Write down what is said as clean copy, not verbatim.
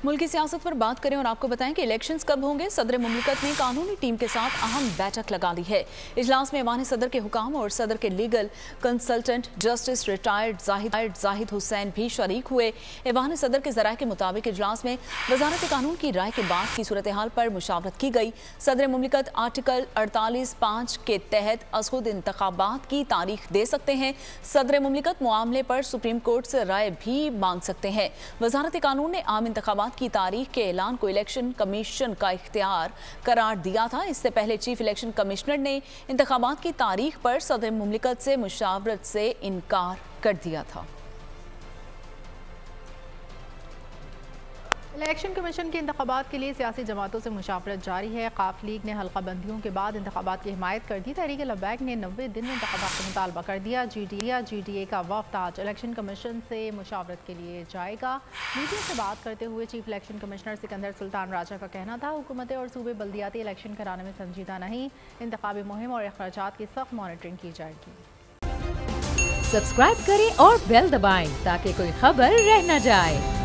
मुल्की सियासत पर बात करें और आपको बताएं कि इलेक्शंस कब होंगे। सदर मुमलिकत ने कानूनी टीम के साथ अहम बैठक लगा ली है। इजलास में ऐवान सदर के हुकाम और सदर के legal consultant justice retired Zahid Hussain भी शरीक हुए। ऐवान सदर के जराये के मुताबिक इजलास में वजारत कानून की राय के बाद की सूरत हाल पर मुशावरत की गई। सदर मुमलिकत आर्टिकल 48(5) के तहत अज़खुद इंतखाबात की तारीख दे सकते हैं। सदर मुमलिकत मामले पर सुप्रीम कोर्ट से राय भी मांग सकते हैं। वजारत कानून ने आम इंतखाबात की तारीख के ऐलान को इलेक्शन कमीशन का इख्तियार करार दिया था। इससे पहले चीफ इलेक्शन कमिश्नर ने इंतखाबात की तारीख पर सदर मुमलिकत से मुशावरत से इनकार कर दिया था। इलेक्शन कमीशन के इंतखाबात के लिए सियासी जमातों से मुशावरत जारी है। काफ लीग ने हल्का बंदियों के बाद इंतखाबात की हिमायत कर दी। तहरीक लब्बैक ने 90 दिन में इंतखाबात का मुतालबा कर दिया। GDA का वफ्द आज इलेक्शन कमीशन से मुशावरत के लिए जाएगा। मीडिया से बात करते हुए chief election commissioner Sikandar Sultan Raja का कहना था, हुकूमतें और सूबे बल्दियाती इलेक्शन कराने में संजीदा नहीं, इंतखाबी मुहिम और अखराजात की सख्त मॉनिटरिंग की जाएगी। सब्सक्राइब करें और बेल दबाएं ताकि कोई खबर रह न जाए।